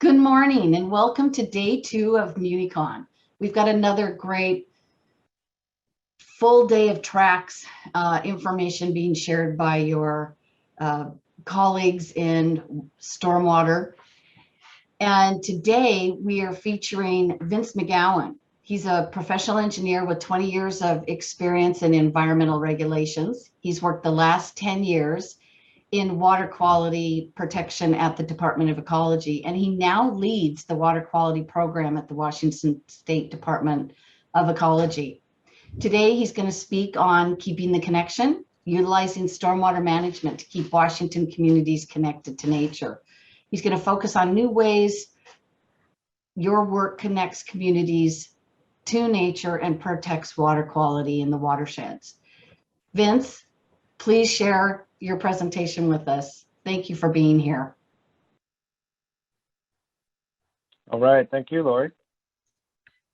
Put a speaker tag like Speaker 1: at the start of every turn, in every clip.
Speaker 1: Good morning and welcome to day 2 of Municon. We've got another great full day of tracks, information being shared by your colleagues in Stormwater. And today we are featuring Vince McGowan. He's a professional engineer with 20 years of experience in environmental regulations. He's worked the last 10 years in water quality protection at the Department of Ecology, and he now leads the water quality program at the Washington State Department of Ecology. Today, he's going to speak on keeping the connection, utilizing stormwater management to keep Washington communities connected to nature. He's going to focus on new ways your work connects communities to nature and protects water quality in the watersheds. Vince, please share your presentation with us. Thank you for being here.
Speaker 2: All right, thank you, Lori.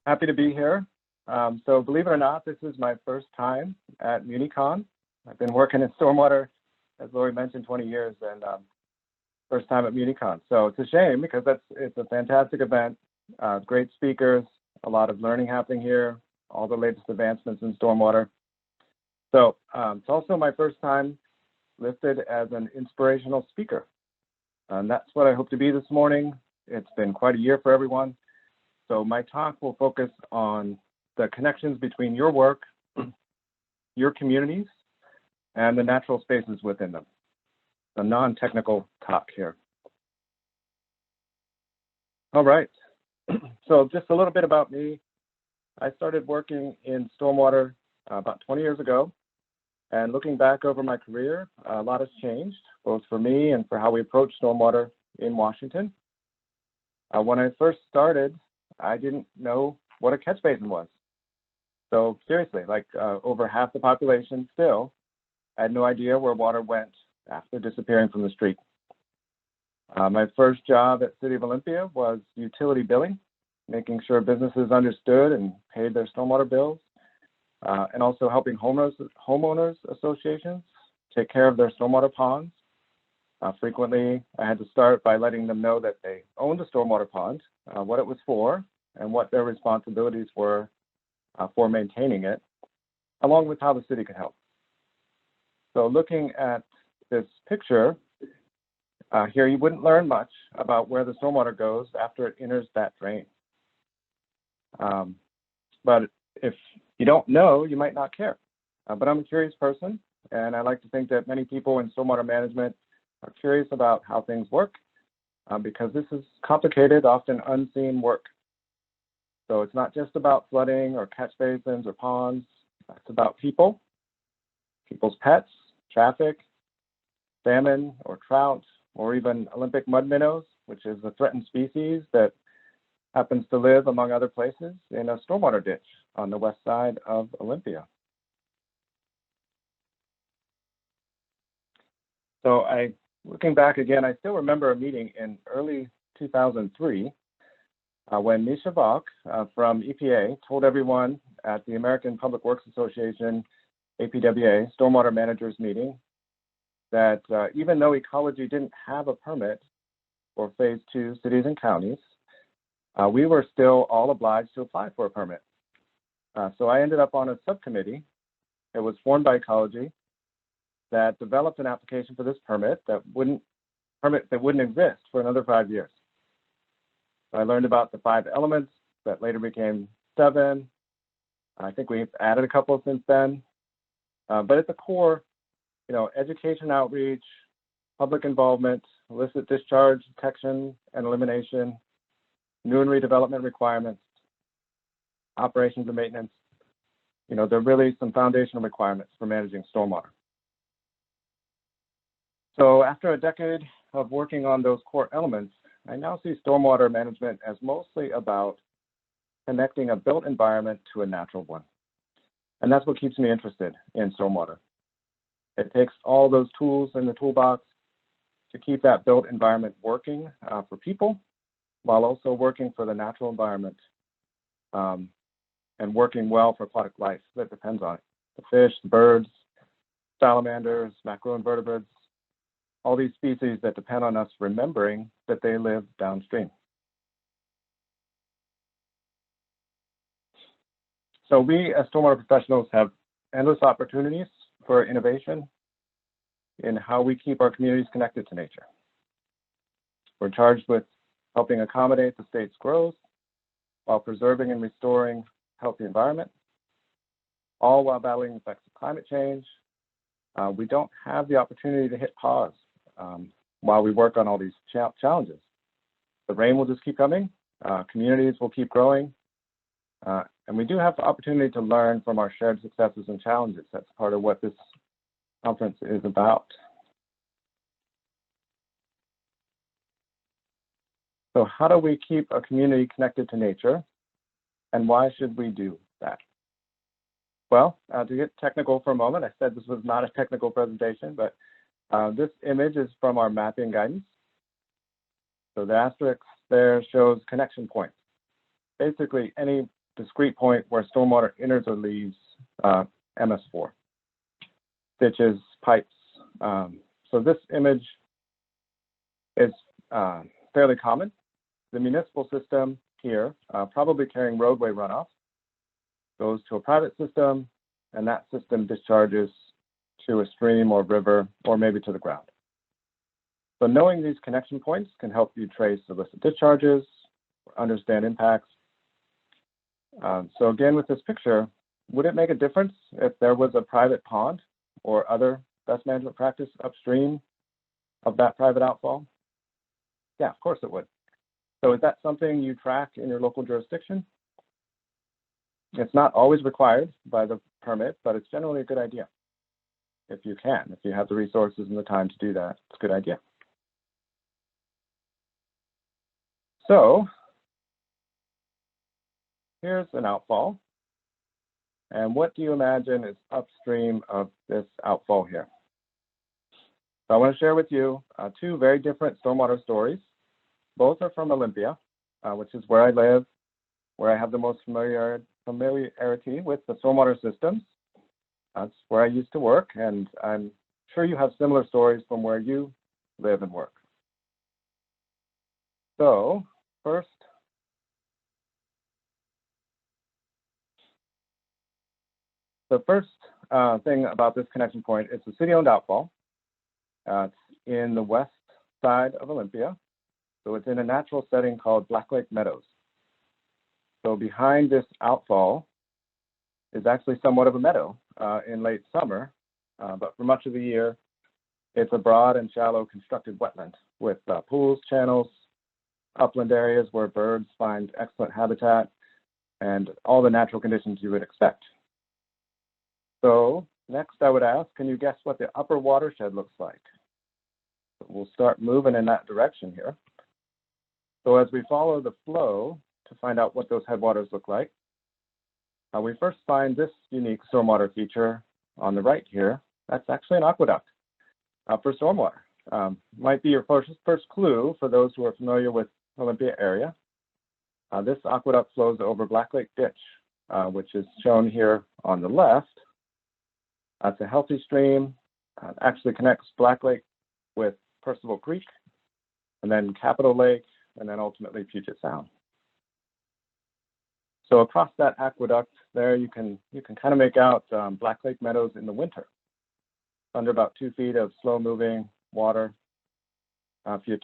Speaker 2: Happy to be here. So believe it or not, this is my first time at Municon. I've been working in stormwater, as Lori mentioned, 20 years, and first time at Municon. So it's a shame because it's a fantastic event, great speakers, a lot of learning happening here, all the latest advancements in stormwater. So it's also my first time listed as an inspirational speaker. And that's what I hope to be this morning. It's been quite a year for everyone. So my talk will focus on the connections between your work, your communities, and the natural spaces within them. A non-technical talk here. All right, so just a little bit about me. I started working in stormwater about 20 years ago. And looking back over my career, a lot has changed, both for me and for how we approach stormwater in Washington. When I first started, I didn't know what a catch basin was. So seriously, like over half the population still had no idea where water went after disappearing from the street. My first job at City of Olympia was utility billing, making sure businesses understood and paid their stormwater bills. And also helping homeowners associations take care of their stormwater ponds. Frequently, I had to start by letting them know that they owned a stormwater pond, what it was for, and what their responsibilities were for maintaining it, along with how the city could help. So looking at this picture, here you wouldn't learn much about where the stormwater goes after it enters that drain. But if you don't know, you might not care. But I'm a curious person, and I like to think that many people in stormwater management are curious about how things work, because this is complicated, often unseen work. So it's not just about flooding or catch basins or ponds. It's about people, people's pets, traffic, salmon or trout, or even Olympic mud minnows, which is a threatened species that happens to live, among other places, in a stormwater ditch on the west side of Olympia. So looking back again, I still remember a meeting in early 2003 when Misha Vok from EPA told everyone at the American Public Works Association, APWA, Stormwater Managers meeting, that even though Ecology didn't have a permit for Phase 2 cities and counties, we were still all obliged to apply for a permit. So I ended up on a subcommittee. It was formed by Ecology that developed an application for this permit that wouldn't exist for another 5 years. So I learned about the 5 elements that later became 7. I think we've added a couple since then. But at the core, education outreach, public involvement, illicit discharge detection and elimination, new and redevelopment requirements, operations and maintenance, they're really some foundational requirements for managing stormwater. So after a decade of working on those core elements, I now see stormwater management as mostly about connecting a built environment to a natural one. And that's what keeps me interested in stormwater. It takes all those tools in the toolbox to keep that built environment working for people, while also working for the natural environment and working well for aquatic life that depends on it. The fish, the birds, salamanders, macroinvertebrates, all these species that depend on us remembering that they live downstream So we as stormwater professionals have endless opportunities for innovation in how we keep our communities connected to nature. We're charged with helping accommodate the state's growth while preserving and restoring healthy environment, all while battling the effects of climate change. We don't have the opportunity to hit pause while we work on all these challenges. The rain will just keep coming, communities will keep growing, and we do have the opportunity to learn from our shared successes and challenges. That's part of what this conference is about. So how do we keep a community connected to nature, and why should we do that? Well, to get technical for a moment, I said this was not a technical presentation, but this image is from our mapping guidance. So the asterisk there shows connection points. Basically, any discrete point where stormwater enters or leaves MS4. Ditches, pipes. So this image is fairly common. The municipal system here, probably carrying roadway runoff, goes to a private system, and that system discharges to a stream or river, or maybe to the ground. So knowing these connection points can help you trace illicit discharges, understand impacts. So again, with this picture, would it make a difference if there was a private pond or other best management practice upstream of that private outfall? Yeah, of course it would. So is that something you track in your local jurisdiction? It's not always required by the permit, but it's generally a good idea. If you can, if you have the resources and the time to do that, it's a good idea. So here's an outfall. And what do you imagine is upstream of this outfall here? So I want to share with you two very different stormwater stories. Both are from Olympia, which is where I live, where I have the most familiarity with the stormwater systems. That's where I used to work, and I'm sure you have similar stories from where you live and work. So first, the first thing about this connection point is the city-owned outfall. It's in the west side of Olympia. So it's in a natural setting called Black Lake Meadows. So behind this outfall is actually somewhat of a meadow in late summer, but for much of the year, it's a broad and shallow constructed wetland with pools, channels, upland areas where birds find excellent habitat, and all the natural conditions you would expect. So next I would ask, can you guess what the upper watershed looks like? We'll start moving in that direction here. So as we follow the flow to find out what those headwaters look like, we first find this unique stormwater feature on the right here. That's actually an aqueduct for stormwater. Might be your first clue for those who are familiar with Olympia area. This aqueduct flows over Black Lake Ditch, which is shown here on the left. It's a healthy stream, actually connects Black Lake with Percival Creek, and then Capitol Lake, and then ultimately Puget Sound. So across that aqueduct there, you can kind of make out Black Lake Meadows in the winter, under about 2 feet of slow-moving water. If you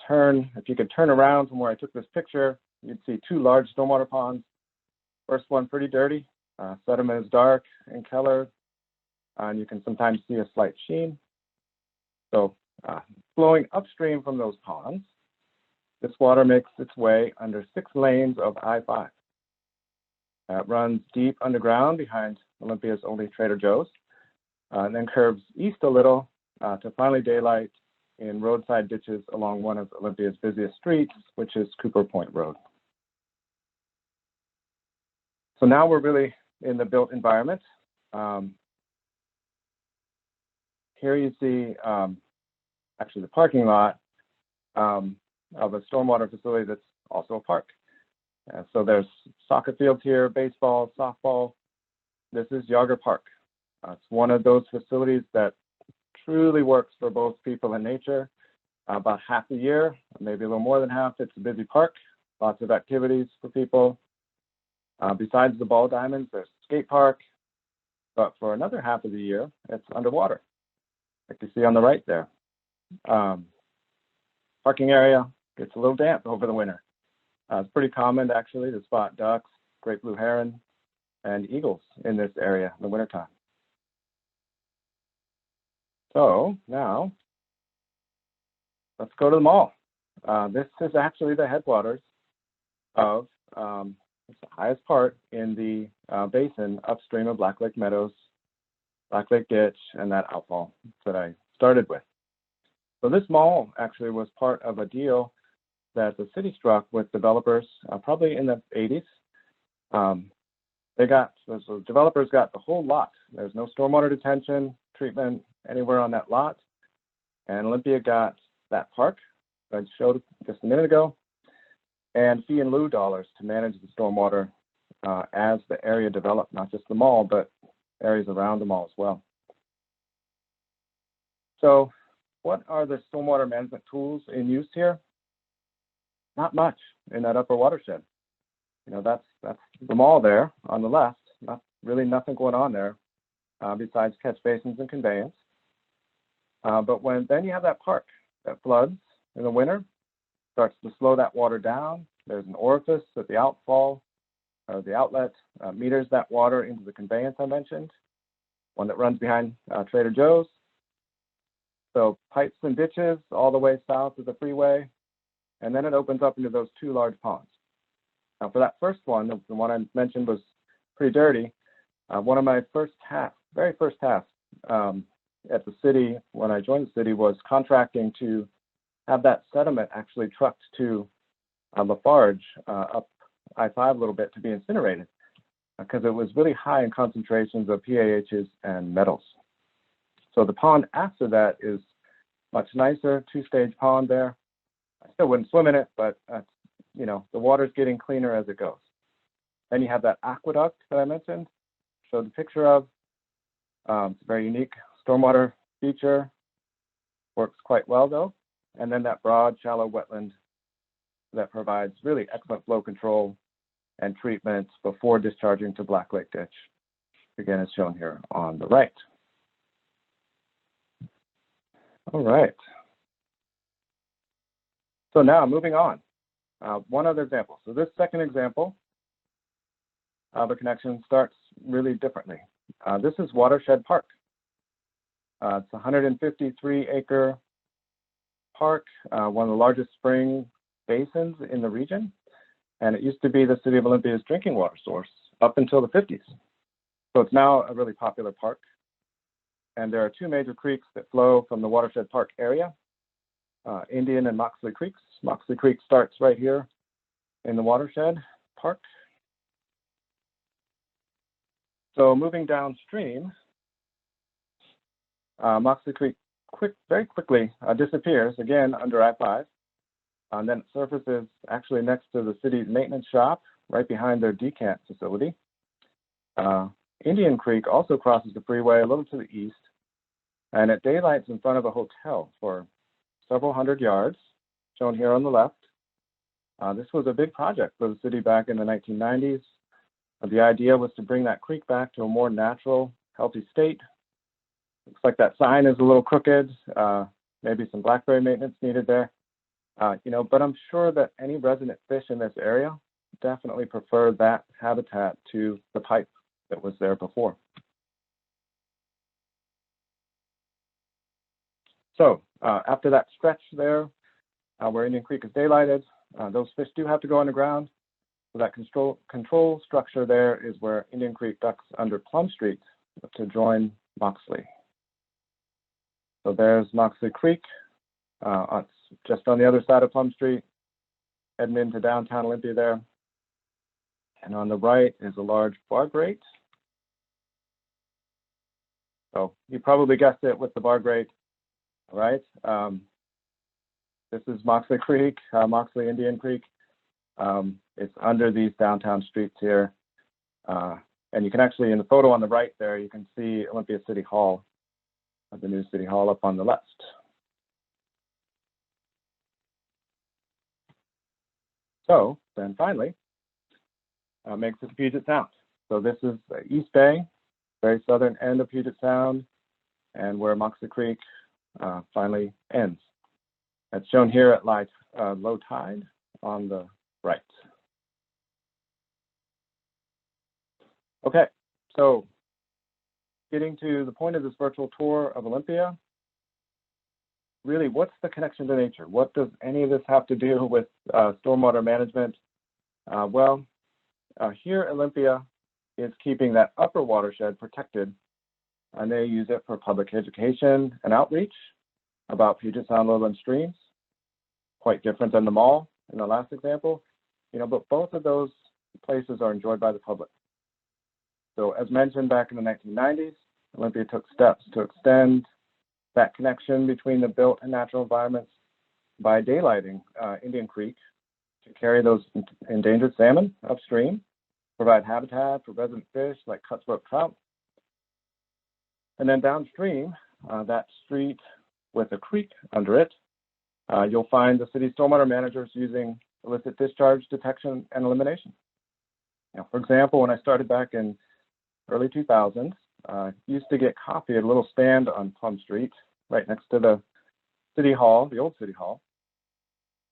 Speaker 2: could turn around from where I took this picture, you'd see two large stormwater ponds. First one pretty dirty, sediment is dark in color, and you can sometimes see a slight sheen. So flowing upstream from those ponds, this water makes its way under 6 lanes of I-5. It runs deep underground behind Olympia's only Trader Joe's, and then curves east a little to finally daylight in roadside ditches along one of Olympia's busiest streets, which is Cooper Point Road. So now we're really in the built environment. Here you see actually the parking lot of a stormwater facility that's also a park. So there's soccer fields here, baseball, softball. This is Yager Park. It's one of those facilities that truly works for both people and nature. About half the year, maybe a little more than half, it's a busy park, lots of activities for people. Besides the ball diamonds, there's skate park, but for another half of the year, it's underwater, like you see on the right there. Parking area gets a little damp over the winter. It's pretty common, actually, to spot ducks, great blue heron, and eagles in this area in the wintertime. So now, let's go to the mall. This is actually the headwaters of it's the highest part in the basin upstream of Black Lake Meadows, Black Lake Ditch, and that outfall that I started with. So this mall actually was part of a deal that the city struck with developers probably in the 80s. So developers got the whole lot. There's no stormwater detention, treatment anywhere on that lot. And Olympia got that park that I showed just a minute ago, and fee in lieu dollars to manage the stormwater as the area developed, not just the mall, but areas around the mall as well. So what are the stormwater management tools in use here? Not much in that upper watershed. You know, that's the mall there on the left. Really nothing going on there besides catch basins and conveyance. But then you have that park that floods in the winter, starts to slow that water down. There's an orifice at the outfall, or the outlet, meters that water into the conveyance I mentioned, one that runs behind Trader Joe's. So pipes and ditches all the way south of the freeway, and then it opens up into those two large ponds. Now for that first one, the one I mentioned was pretty dirty. One of my very first tasks at the city when I joined the city was contracting to have that sediment actually trucked to Lafarge up I-5 a little bit to be incinerated because it was really high in concentrations of PAHs and metals. So the pond after that is much nicer, two-stage pond there. I still wouldn't swim in it, but you know, the water's getting cleaner as it goes. Then you have that aqueduct that I mentioned, showed the picture of. It's a very unique stormwater feature, works quite well though. And then that broad, shallow wetland that provides really excellent flow control and treatment before discharging to Black Lake Ditch. Again, is shown here on the right. All right. So now moving on, one other example. So this second example of a connection starts really differently. This is Watershed Park. It's a 153-acre park, one of the largest spring basins in the region. And it used to be the city of Olympia's drinking water source up until the 50s. So it's now a really popular park. And there are two major creeks that flow from the Watershed Park area, Indian and Moxley Creeks. Moxley Creek starts right here in the Watershed Park. So moving downstream, Moxie Creek very quickly disappears, again, under I-5. And then it surfaces actually next to the city's maintenance shop, right behind their decant facility. Indian Creek also crosses the freeway a little to the east, and it daylights in front of a hotel for several hundred yards, shown here on the left. This was a big project for the city back in the 1990s. The idea was to bring that creek back to a more natural, healthy state. Looks like that sign is a little crooked, maybe some blackberry maintenance needed there. You know, but I'm sure that any resident fish in this area definitely prefer that habitat to the pipe that was there before. So after that stretch there, where Indian Creek is daylighted, those fish do have to go underground. So that control structure there is where Indian Creek ducks under Plum Street to join Moxley. So there's Moxley Creek. It's just on the other side of Plum Street, heading into downtown Olympia there. And on the right is a large bar grate. So you probably guessed it with the bar grate, all right? This is Moxley Creek, Moxley Indian Creek. It's under these downtown streets here. And you can actually, in the photo on the right there, you can see Olympia City Hall, the new City Hall up on the left. So then finally, makes the Puget Sound. So this is the East Bay, very southern end of Puget Sound, and where Moxie Creek finally ends. It's shown here at low tide on the right. Okay, so getting to the point of this virtual tour of Olympia, really, what's the connection to nature? What does any of this have to do with stormwater management? Here Olympia is keeping that upper watershed protected, and they use it for public education and outreach about Puget Sound lowland streams. Quite different than the mall in the last example, but both of those places are enjoyed by the public. So as mentioned back in the 1990s, Olympia took steps to extend that connection between the built and natural environments by daylighting Indian Creek to carry those endangered salmon upstream, provide habitat for resident fish like cutthroat trout. And then downstream, that street with a creek under it, you'll find the city stormwater managers using illicit discharge detection and elimination. Now, for example, when I started back in early 2000s, used to get coffee at a little stand on Plum Street, right next to the city hall, the old city hall.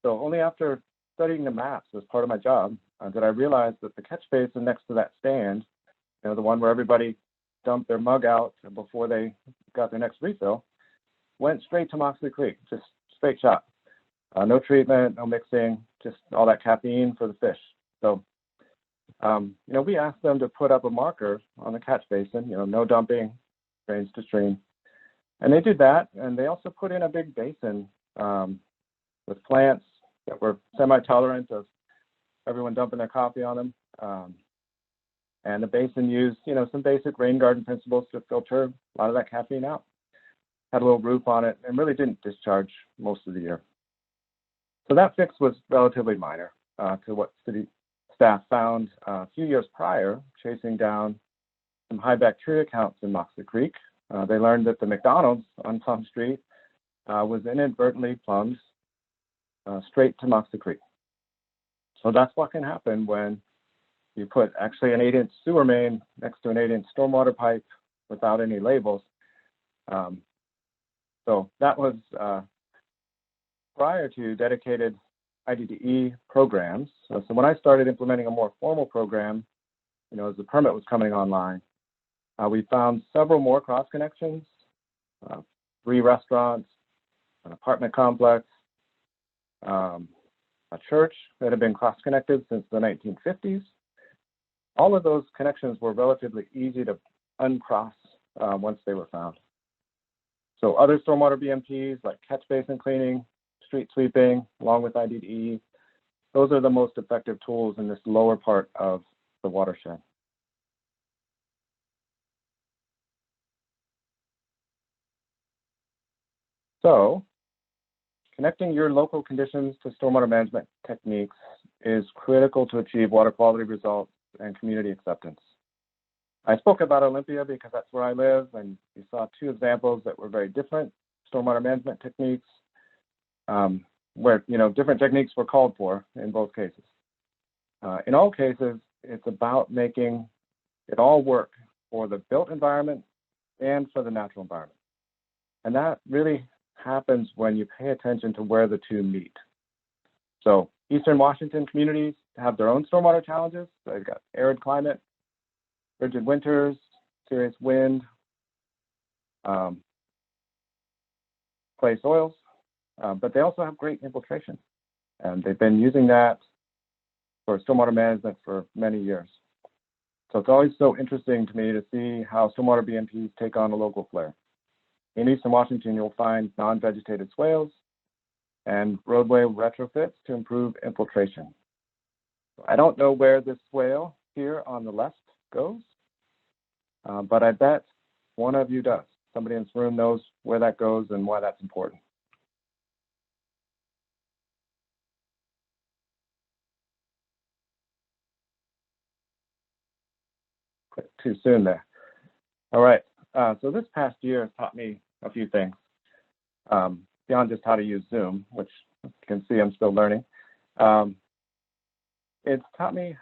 Speaker 2: So only after studying the maps as part of my job did I realize that the catch basin next to that stand, the one where everybody dumped their mug out before they got their next refill, went straight to Moxley Creek, just straight shot. No treatment, no mixing, just all that caffeine for the fish. So, we asked them to put up a marker on the catch basin, no dumping, drains to stream. And they did that, and they also put in a big basin with plants that were semi-tolerant of everyone dumping their coffee on them. And the basin used, some basic rain garden principles to filter a lot of that caffeine out. Had a little roof on it and really didn't discharge most of the year. So that fix was relatively minor to what city staff found a few years prior, chasing down some high bacteria counts in Moxie Creek. They learned that the McDonald's on Plum Street was inadvertently plumbed straight to Moxie Creek. So that's what can happen when you put actually an 8-inch sewer main next to an 8-inch stormwater pipe without any labels. So that was prior to dedicated IDDE programs. So when I started implementing a more formal program, as the permit was coming online, we found several more cross connections, 3 restaurants, an apartment complex, a church that had been cross-connected since the 1950s. All of those connections were relatively easy to uncross once they were found. So other stormwater BMPs like catch basin cleaning, street sweeping, along with IDDE, those are the most effective tools in this lower part of the watershed. So, connecting your local conditions to stormwater management techniques is critical to achieve water quality results and community acceptance. I spoke about Olympia because that's where I live, and you saw 2 examples that were very different stormwater management techniques, where different techniques were called for in both cases. In all cases, it's about making it all work for the built environment and for the natural environment. And that really happens when you pay attention to where the 2 meet. So Eastern Washington communities have their own stormwater challenges. They've got arid climate, frigid winters, serious wind, clay soils, but they also have great infiltration. And they've been using that for stormwater management for many years. So it's always so interesting to me to see how stormwater BMPs take on a local flair. In Eastern Washington, you'll find non-vegetated swales and roadway retrofits to improve infiltration. I don't know where this swale here on the left goes, but I bet one of you does. Somebody in this room knows where that goes and why that's important. Click too soon there. All right, so this past year has taught me a few things, beyond just how to use Zoom, which you can see I'm still learning. It's taught me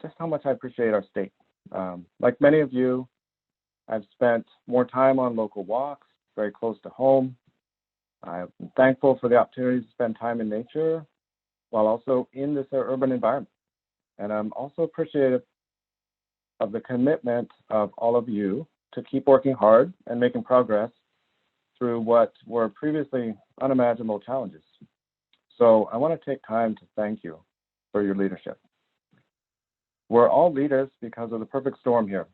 Speaker 2: just how much I appreciate our state Like many of you, I've spent more time on local walks, very close to home. I'm thankful for the opportunity to spend time in nature while also in this urban environment. And I'm also appreciative of the commitment of all of you to keep working hard and making progress through what were previously unimaginable challenges. So I want to take time to thank you for your leadership. We're all leaders because of the perfect storm here.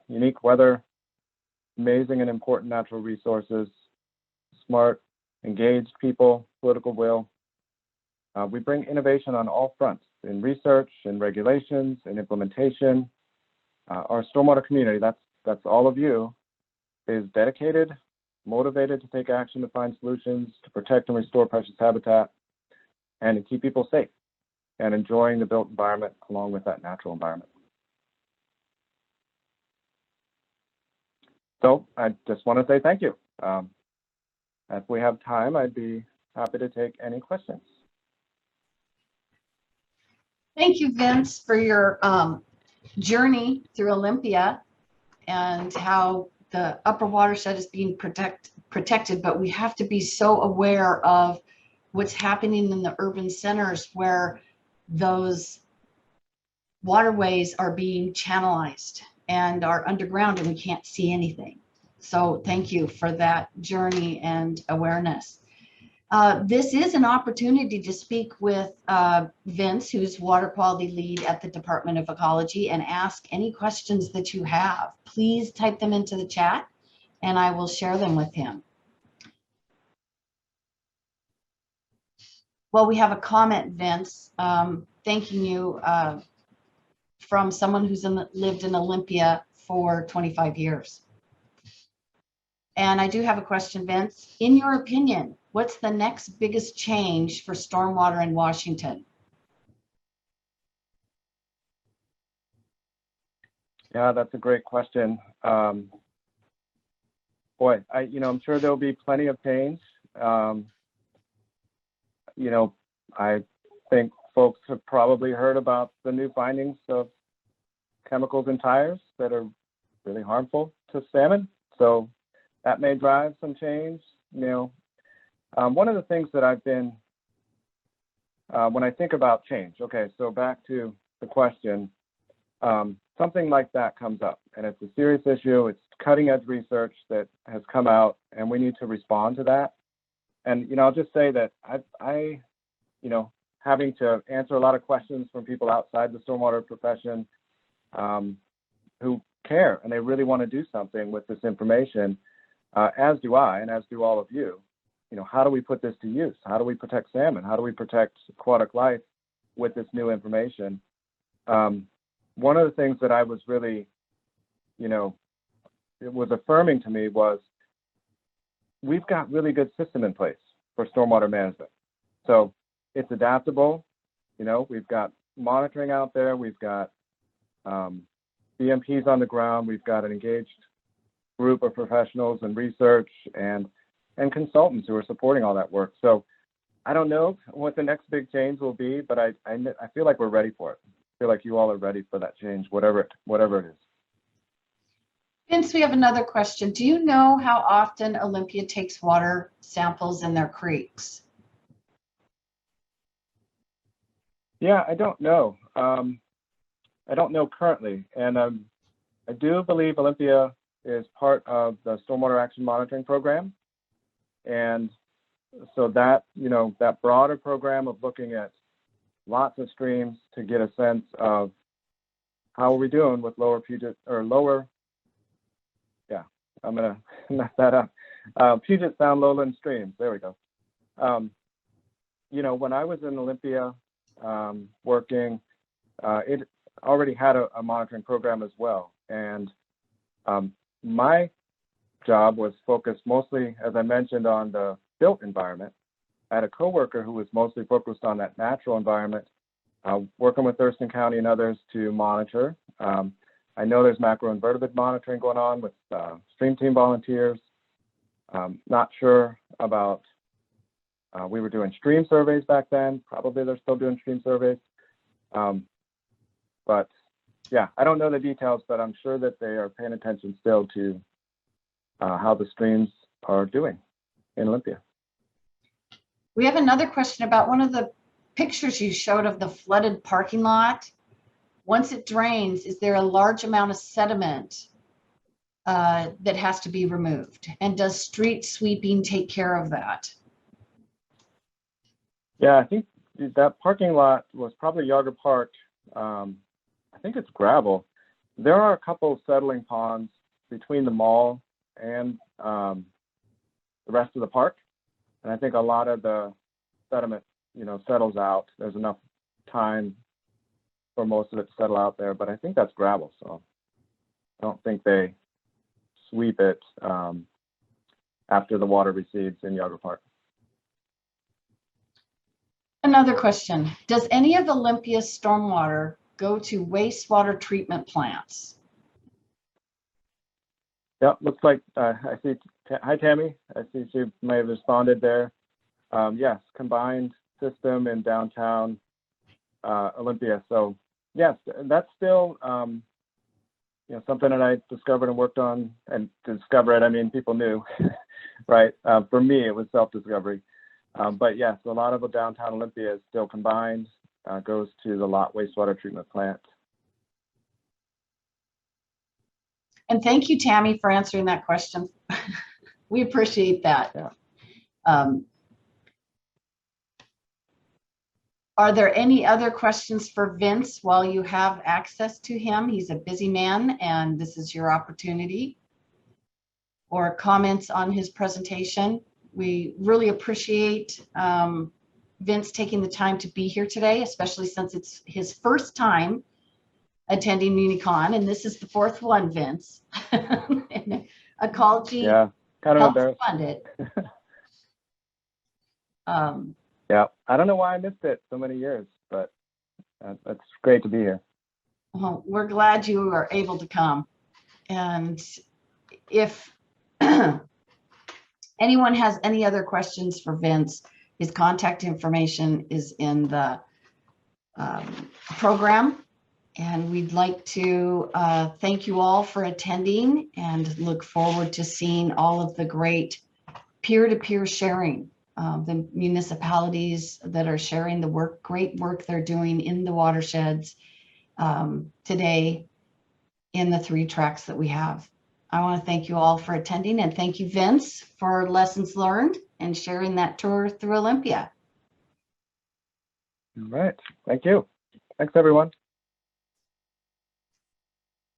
Speaker 2: Unique weather, amazing and important natural resources, smart, engaged people, political will. We bring innovation on all fronts, in research, in regulations, in implementation. Our stormwater community, that's all of you, is dedicated, motivated to take action to find solutions, to protect and restore precious habitat, and to keep people safe and enjoying the built environment along with that natural environment. So I just want to say thank you. If we have time, I'd be happy to take any questions.
Speaker 1: Thank you, Vince, for your journey through Olympia and how the upper watershed is being protected, but we have to be so aware of what's happening in the urban centers where those waterways are being channelized and are underground and we can't see anything. So thank you for that journey and awareness. This is an opportunity to speak with Vince, who's water quality lead at the Department of Ecology, and ask any questions that you have. Please type them into the chat and I will share them with him. Well, we have a comment, Vince, thanking you from someone who's lived in Olympia for 25 years. And I do have a question, Vince. In your opinion, what's the next biggest change for stormwater in Washington?
Speaker 2: Yeah, that's a great question. Boy, I'm sure there'll be plenty of change. I think folks have probably heard about the new findings of chemicals in tires that are really harmful to salmon. So that may drive some change. One of the things that I've been, when I think about change, okay, so back to the question, something like that comes up and it's a serious issue. It's cutting edge research that has come out and we need to respond to that. And, I'll just say that I having to answer a lot of questions from people outside the stormwater profession who care and they really want to do something with this information, as do I, and as do all of you. How do we put this to use? How do we protect salmon? How do we protect aquatic life with this new information? One of the things that I was really, it was affirming to me was we've got really good system in place for stormwater management. So it's adaptable. We've got monitoring out there. We've got BMPs on the ground. We've got an engaged group of professionals and research and consultants who are supporting all that work. So I don't know what the next big change will be, but I feel like we're ready for it. I feel like you all are ready for that change, whatever it is.
Speaker 1: Vince, we have another question. Do you know how often Olympia takes water samples in their creeks?
Speaker 2: Yeah, I don't know. I don't know currently. And I do believe Olympia is part of the Stormwater Action Monitoring Program. And so that, that broader program of looking at lots of streams to get a sense of how are we doing with lower Puget or lower, yeah, I'm going to mess that up. Puget Sound lowland streams. There we go. When I was in Olympia working, it already had a monitoring program as well. And my job was focused mostly, as I mentioned, on the built environment. I had a coworker who was mostly focused on that natural environment, working with Thurston County and others to monitor. I know there's macroinvertebrate monitoring going on with stream team volunteers. Not sure about, we were doing stream surveys back then. Probably they're still doing stream surveys. But yeah, I don't know the details, but I'm sure that they are paying attention still to how the streams are doing in Olympia.
Speaker 1: We have another question about one of the pictures you showed of the flooded parking lot. Once it drains, is there a large amount of sediment that has to be removed? And does street sweeping take care of that?
Speaker 2: Yeah, I think that parking lot was probably Yager Park. I think it's gravel. There are a couple of settling ponds between the mall and the rest of the park. And I think a lot of the sediment, settles out. There's enough time for most of it to settle out there, but I think that's gravel. So I don't think they sweep it after the water recedes in Yager Park.
Speaker 1: Another question. Does any of Olympia's stormwater go to wastewater treatment plants?
Speaker 2: Yeah, looks like I see. Hi, Tammy. I see she may have responded there. Yes, combined system in downtown Olympia. So yes, that's still something that I discovered and worked on. And to discover it, I mean, people knew, right? For me, it was self-discovery. But yes, a lot of the downtown Olympia is still combined, goes to the lot wastewater treatment plant.
Speaker 1: And thank you, Tammy, for answering that question. We appreciate that.
Speaker 2: Yeah.
Speaker 1: Are there any other questions for Vince while you have access to him? He's a busy man and this is your opportunity. Or comments on his presentation? We really appreciate Vince taking the time to be here today, especially since it's his first time attending Municon, and this is the fourth one, Vince. Ecology,
Speaker 2: yeah, kind of
Speaker 1: helps fund it.
Speaker 2: Yeah, I don't know why I missed it so many years, but it's great to be here.
Speaker 1: Well, we're glad you are able to come. And if anyone has any other questions for Vince, his contact information is in the program. And we'd like to thank you all for attending and look forward to seeing all of the great peer-to-peer sharing. The municipalities that are sharing the great work they're doing in the watersheds today in the 3 tracks that we have. I want to thank you all for attending and thank you, Vince, for lessons learned and sharing that tour through Olympia.
Speaker 2: All right. Thank you. Thanks, everyone.